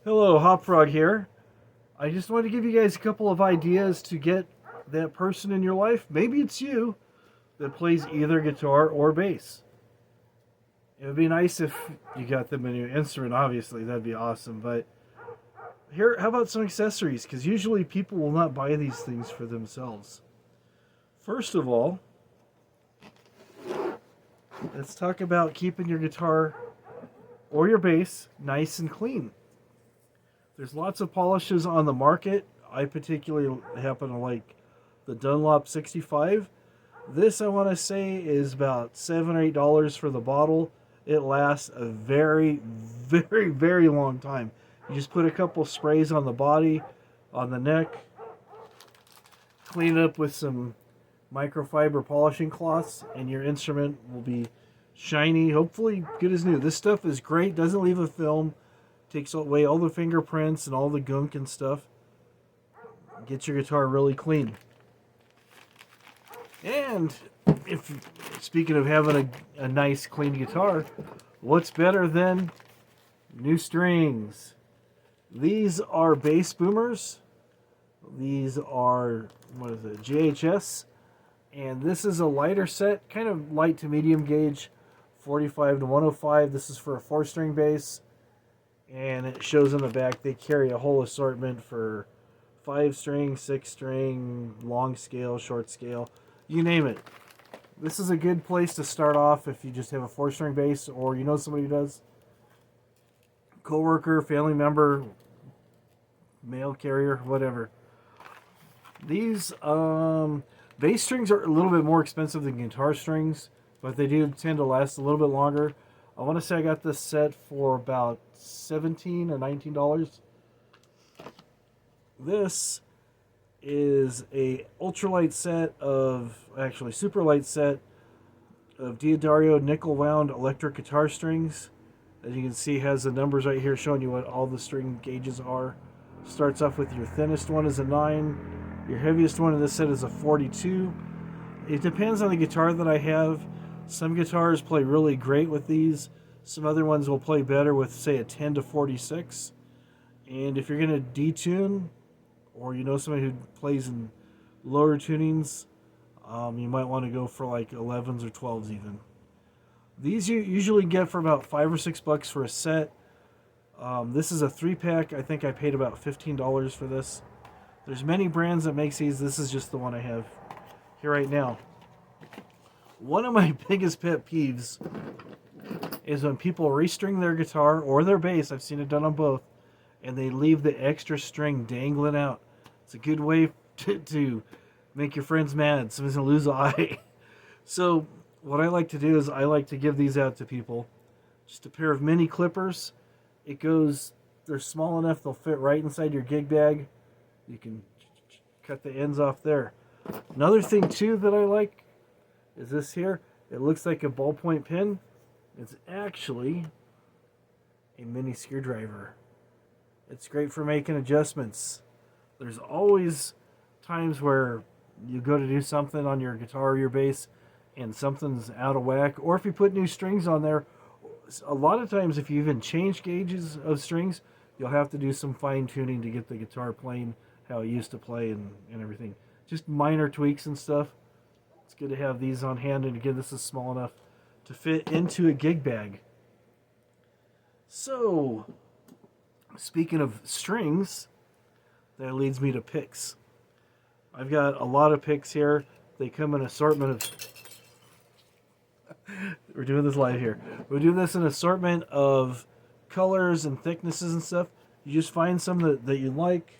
Hello, Hopfrog here. I just wanted to give you guys a couple of ideas to get that person in your life, maybe it's you, that plays either guitar or bass. It would be nice if you got them a new instrument, obviously, that'd be awesome. But here, how about some accessories? Because usually people will not buy these things for themselves. First of all, let's talk about keeping your guitar or your bass nice and clean. There's lots of polishes on the market. I particularly happen to like the Dunlop 65. This I want to say is about $7 or $8 for the bottle. It lasts a very long time. You just put a couple sprays on the body, on the neck, clean it up with some microfiber polishing cloths, and your instrument will be shiny, hopefully good as new. This stuff is great, doesn't leave a film, takes away all the fingerprints and all the gunk and stuff. Gets your guitar really clean. And if speaking of having a nice clean guitar, what's better than new strings? These are bass boomers. These are, what is it, JHS. And this is a lighter set, kind of light to medium gauge, 45 to 105. This is for a 4-string bass. And it shows on the back they carry a whole assortment for 5-string, 6-string, long scale, short scale, you name it. This is a good place to start off if you just have a 4-string bass or you know somebody who does. Coworker, family member, mail carrier, whatever. These bass strings are a little bit more expensive than guitar strings, but they do tend to last a little bit longer. I want to say I got this set for about $17 or $19. This is a ultralight set of, actually super light set of Diodario nickel wound electric guitar strings. As you can see, has the numbers right here showing you what all the string gauges are. Starts off with your thinnest one is a 9. Your heaviest one in this set is a 42. It depends on the guitar that I have. Some guitars play really great with these. Some other ones will play better with, say, a 10 to 46. And if you're going to detune, or you know somebody who plays in lower tunings, you might want to go for like 11s or 12s even. These you usually get for about $5 or $6 for a set. This is a 3-pack. I think I paid about $15 for this. There's many brands that makes these. This is just the one I have here right now. One of my biggest pet peeves is when people restring their guitar or their bass. I've seen it done on both, and they leave the extra string dangling out. It's a good way to make your friends mad. Somebody's gonna lose an eye. So what I like to do is I like to give these out to people. Just a pair of mini clippers. It goes, they're small enough they'll fit right inside your gig bag. You can cut the ends off there. Another thing too that I like is this here. It looks like a ballpoint pen. It's actually a mini screwdriver. It's great for making adjustments. There's always times where you go to do something on your guitar or your bass and something's out of whack, or if you put new strings on there, a lot of times if you even change gauges of strings, you'll have to do some fine tuning to get the guitar playing how it used to play and everything. Just minor tweaks and stuff. It's good to have these on hand, and again, this is small enough to fit into a gig bag. So, speaking of strings, that leads me to picks. I've got a lot of picks here. They come in an assortment of. We're doing this live here. We do this in an assortment of colors and thicknesses and stuff. You just find some that you like.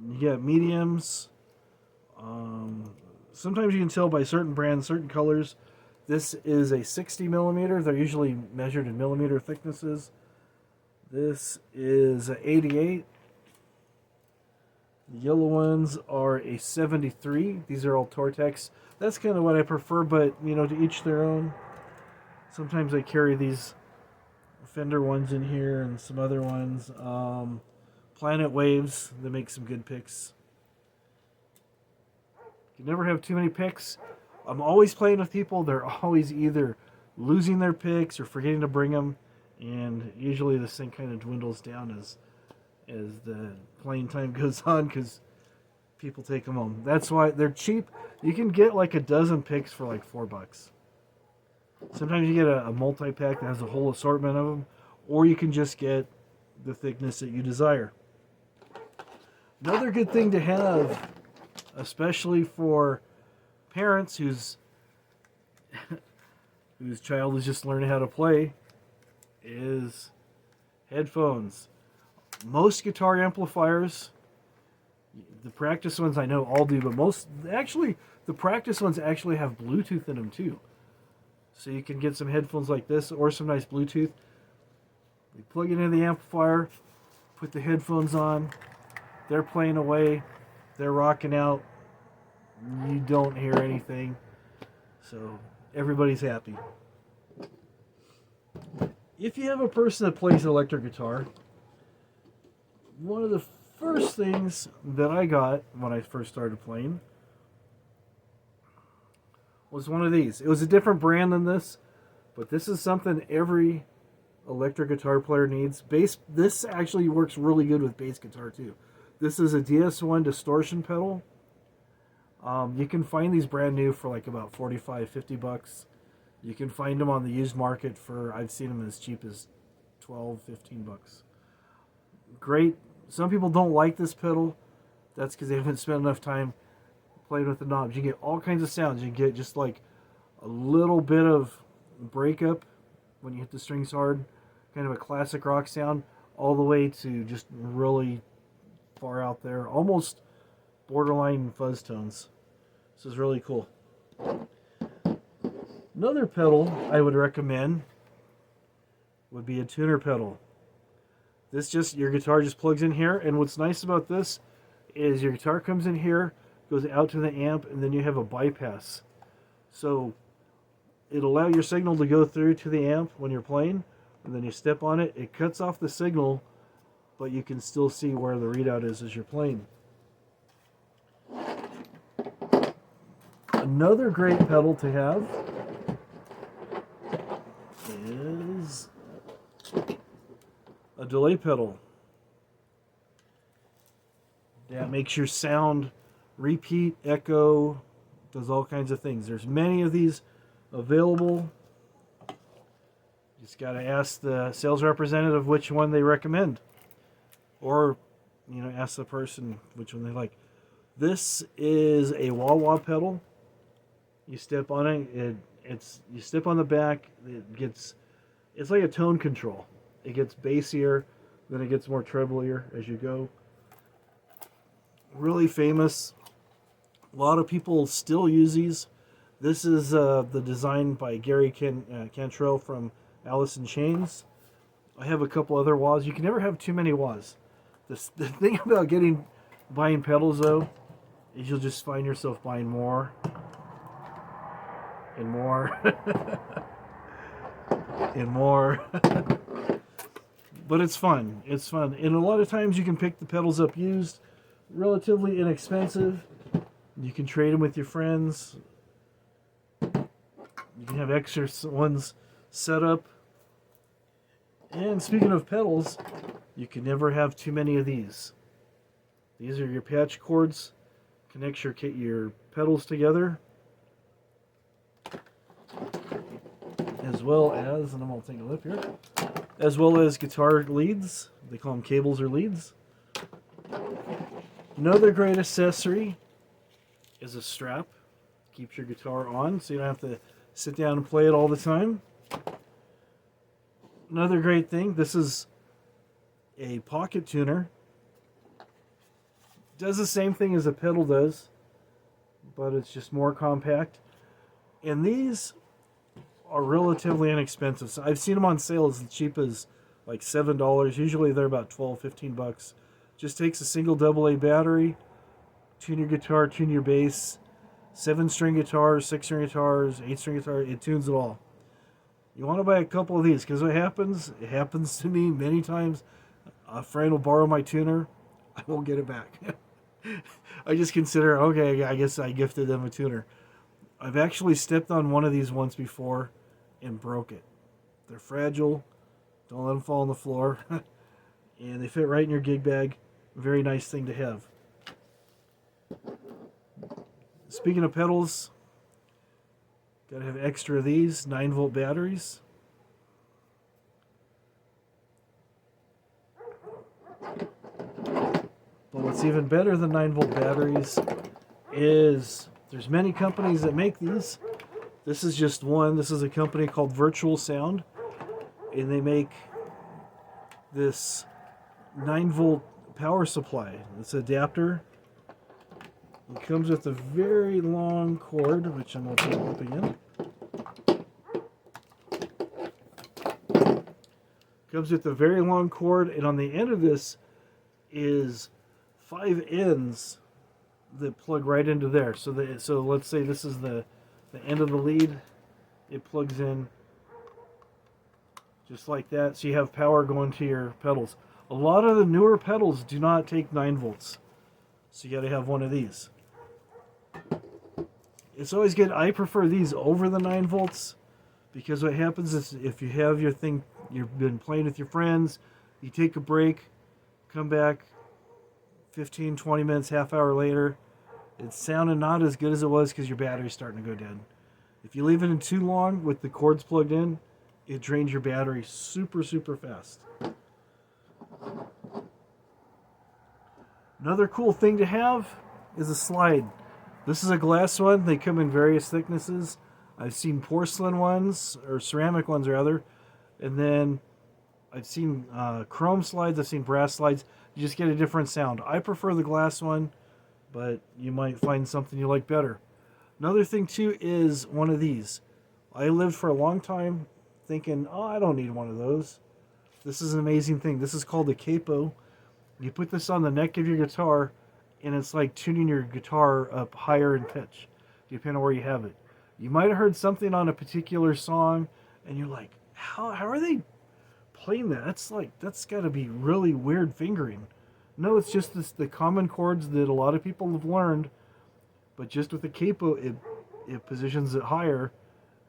You get mediums. Sometimes you can tell by certain brands, certain colors. This is a 60 millimeter. They're usually measured in millimeter thicknesses. This is a 88. The yellow ones are a 73. These are all Tortex. That's kind of what I prefer, but you know, to each their own. Sometimes I carry these Fender ones in here and some other ones. Planet Waves, they make some good picks. You never have too many picks. I'm always playing with people. They're always either losing their picks or forgetting to bring them. and usually this thing kind of dwindles down as the playing time goes on because people take them home. That's why they're cheap. You can get like a dozen picks for like $4. Sometimes you get a multi pack that has a whole assortment of them, or you can just get the thickness that you desire. Another good thing to have, especially for parents whose child is just learning how to play, is headphones. Most guitar amplifiers, the practice ones I know all do, but the practice ones actually have Bluetooth in them too. So you can get some headphones like this or some nice Bluetooth. You plug it into the amplifier, put the headphones on, they're playing away, they're rocking out, you don't hear anything, so everybody's happy. If you have a person that plays electric guitar, one of the first things that I got when I first started playing was one of these. It was a different brand than this, but this is something every electric guitar player needs. This actually works really good with bass guitar too. This is a DS1 distortion pedal. You can find these brand new for like about $45-50. You can find them on the used market for, I've seen them as cheap as $12-15. Great. Some people don't like this pedal. That's because they haven't spent enough time playing with the knobs. You get all kinds of sounds. You get just like a little bit of breakup when you hit the strings hard, kind of a classic rock sound, all the way to just really far out there, almost borderline fuzz tones. This is really cool. Another pedal I would recommend would be a tuner pedal. Your guitar just plugs in here, and what's nice about this is your guitar comes in here, goes out to the amp, and then you have a bypass. So it'll allow your signal to go through to the amp when you're playing, and then you step on it, it cuts off the signal, but you can still see where the readout is as you're playing. Another great pedal to have is a delay pedal that makes your sound repeat, echo, does all kinds of things. There's many of these available. Just got to ask the sales representative which one they recommend, or ask the person which one they like. This is a wah-wah pedal. You step on it, you step on the back, it's like a tone control. It gets bassier, then it gets more treblier as you go. Really famous. A lot of people still use these. This is the design by Gary Cantrell from Alice in Chains. I have a couple other wahs. You can never have too many wahs. The thing about buying pedals though, is you'll just find yourself buying more and more and more. But it's fun. It's fun. And a lot of times you can pick the pedals up used, relatively inexpensive. You can trade them with your friends. You can have extra ones set up. And speaking of pedals, you can never have too many of these. These are your patch cords. Connect your pedals together. As well as, and I'm going to take a lip here, as well as guitar leads. They call them cables or leads. Another great accessory is a strap. Keeps your guitar on so you don't have to sit down and play it all the time. Another great thing, this is a pocket tuner. Does the same thing as a pedal does, but it's just more compact. And these are relatively inexpensive. So I've seen them on sale as cheap as like $7. Usually they're about $12-15. Just takes a single AA battery, tune your guitar, tune your bass, 7-string guitars, 6-string guitars, 8-string guitar, it tunes it all. You want to buy a couple of these because what happens, it happens to me many times. A friend will borrow my tuner, I won't get it back. I just consider, okay, I guess I gifted them a tuner. I've actually stepped on one of these once before and broke it. They're fragile. Don't let them fall on the floor. And they fit right in your gig bag. Very nice thing to have. Speaking of pedals, gotta have extra of these 9-volt batteries. But what's even better than 9-volt batteries is there's many companies that make these. This is just one. This is a company called Virtual Sound, and they make this 9-volt power supply. This adapter. It comes with a very long cord, which I'm opening in. Comes with a very long cord, and on the end of this is 5 ends that plug right into there. So let's say this is the end of the lead. It plugs in just like that. So you have power going to your pedals. A lot of the newer pedals do not take 9 volts. So you got to have one of these. It's always good. I prefer these over the 9 volts because what happens is if you have your thing, you've been playing with your friends, you take a break, come back 15, 20 minutes, half hour later, it's sounding not as good as it was because your battery's starting to go dead. If you leave it in too long with the cords plugged in, it drains your battery super, super fast. Another cool thing to have is a slide. This is a glass one. They come in various thicknesses. I've seen porcelain ones, or ceramic ones rather. And then I've seen chrome slides. I've seen brass slides. You just get a different sound. I prefer the glass one, but you might find something you like better. Another thing too is one of these. I lived for a long time thinking, oh, I don't need one of those. This is an amazing thing. This is called a capo. You put this on the neck of your guitar, and it's like tuning your guitar up higher in pitch, depending on where you have it. You might have heard something on a particular song, and you're like, how are they playing that? That's got to be really weird fingering. No, it's just the common chords that a lot of people have learned, but just with the capo, it positions it higher,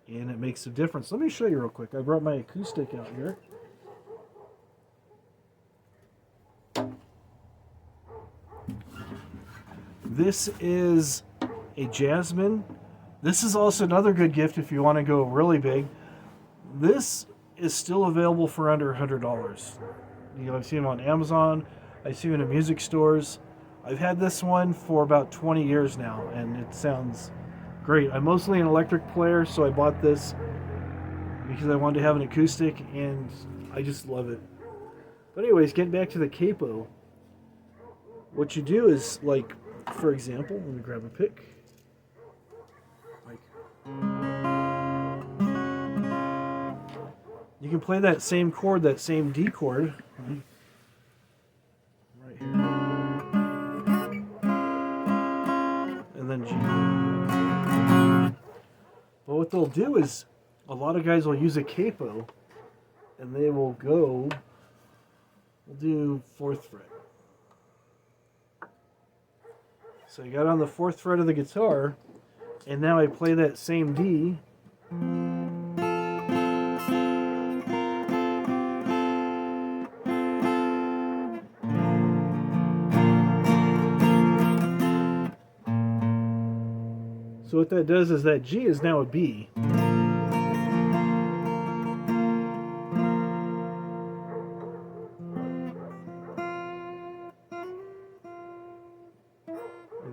and it makes a difference. Let me show you real quick. I brought my acoustic out here. This is a Jasmine. This is also another good gift if you want to go really big. This is still available for under $100. I've seen them on Amazon. I've seen them in music stores. I've had this one for about 20 years now, and it sounds great. I'm mostly an electric player, so I bought this because I wanted to have an acoustic, and I just love it. But anyways, getting back to the capo, what you do is, like, for example, let me grab a pick. You can play that same chord, that same D chord, right here, and then G. But what they'll do is, a lot of guys will use a capo, and they will go, we'll do 4th fret. So I got on the 4th fret of the guitar, and now I play that same D. So what that does is that G is now a B. And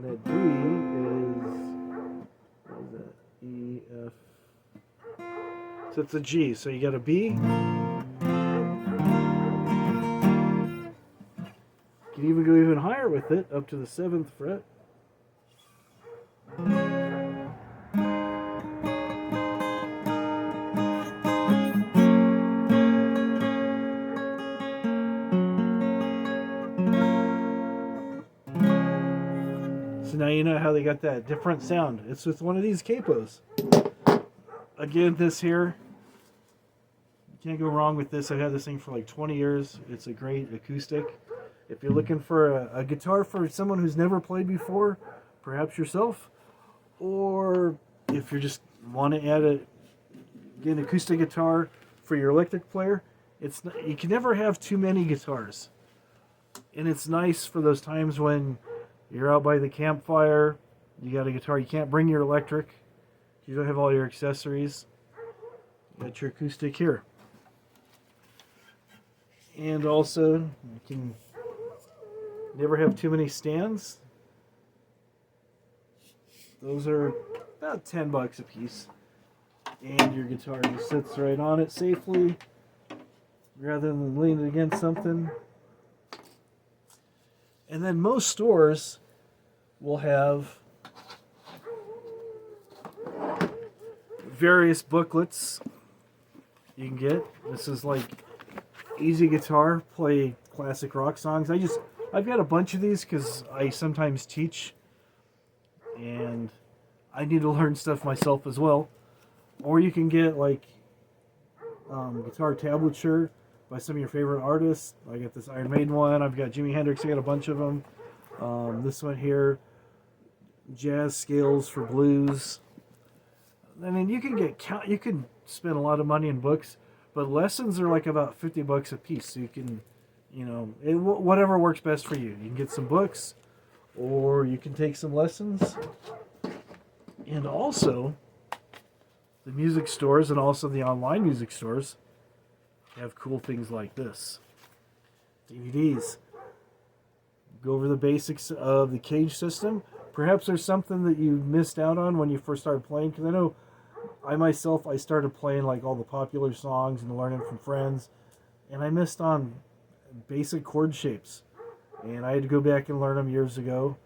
that D is, what is that? E, F. So it's a G. So you got a B. You can even go even higher with it, up to the 7th fret. So now you know how they got that different sound. It's with one of these capos. Again, this here, you can't go wrong with this. I've had this thing for like 20 years. It's a great acoustic. If you're looking for a guitar for someone who's never played before, perhaps yourself, or if you just want to get an acoustic guitar for your electric player, You can never have too many guitars, and it's nice for those times when you're out by the campfire. You got a guitar. You can't bring your electric. You don't have all your accessories. You got your acoustic here, and also you can never have too many stands. Those are about $10 a piece. And your guitar just sits right on it safely rather than leaning against something. And then most stores will have various booklets you can get. This is like Easy Guitar, play classic rock songs. I've got a bunch of these because I sometimes teach and I need to learn stuff myself as well. Or you can get like guitar tablature by some of your favorite artists. I got this Iron Maiden one. I've got Jimi Hendrix. I got a bunch of them. This one here, jazz scales for blues. I mean, you can spend a lot of money in books, but lessons are like about $50 a piece. So you can, whatever works best for you. You can get some books, or you can take some lessons. And also, the music stores and also the online music stores have cool things like this. DVDs. Go over the basics of the Cage system. Perhaps there's something that you missed out on when you first started playing, because I know I started playing like all the popular songs and learning from friends, and I missed on basic chord shapes, and I had to go back and learn them years ago.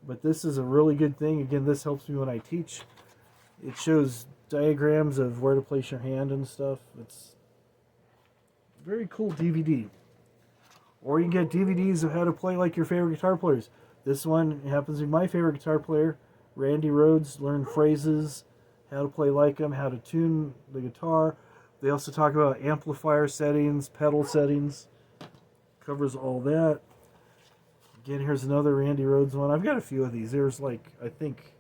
But this is a really good thing. Again, this helps me when I teach. It shows diagrams of where to place your hand and stuff. It's a very cool DVD. Or you can get DVDs of how to play like your favorite guitar players. This one happens to be my favorite guitar player, Randy Rhoads. Learn phrases, how to play like him, how to tune the guitar. They also talk about amplifier settings, pedal settings. Covers all that. Again, here's another Randy Rhoads one. I've got a few of these. There's like, I think,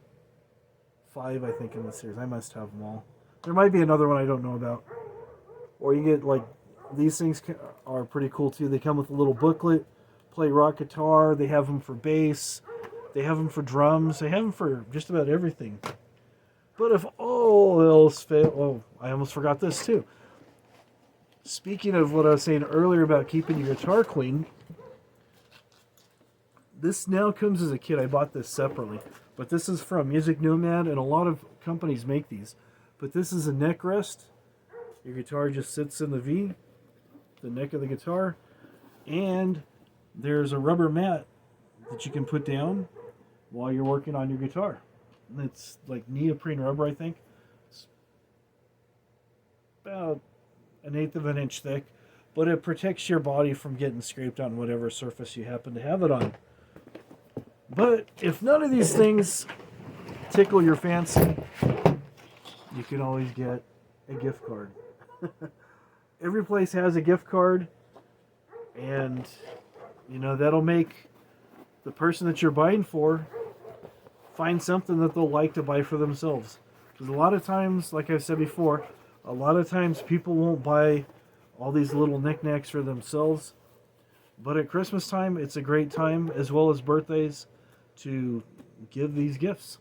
5, in the series. I must have them all. There might be another one I don't know about. Or you get like, these things are pretty cool too. They come with a little booklet. Play rock guitar. They have them for bass. They have them for drums. They have them for just about everything. But if all else fails, I almost forgot this too. Speaking of what I was saying earlier about keeping your guitar clean, this now comes as a kit. I bought this separately, but this is from Music Nomad, and a lot of companies make these. But this is a neck rest. Your guitar just sits in the V, the neck of the guitar, and there's a rubber mat that you can put down while you're working on your guitar. And it's like neoprene rubber, I think. It's about 1/8 of an inch thick, but it protects your body from getting scraped on whatever surface you happen to have it on. But if none of these things tickle your fancy, you can always get a gift card. Every place has a gift card, and that'll make the person that you're buying for find something that they'll like to buy for themselves. Because a lot of times, like I've said before, a lot of times people won't buy all these little knickknacks for themselves. But at Christmas time, it's a great time, as well as birthdays, to give these gifts.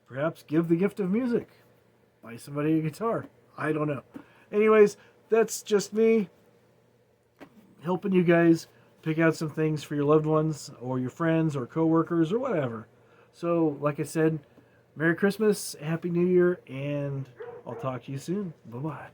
Perhaps give the gift of music. Buy somebody a guitar. I don't know. Anyways, that's just me helping you guys pick out some things for your loved ones or your friends or coworkers or whatever. So, like I said, Merry Christmas, Happy New Year, and I'll talk to you soon. Bye-bye.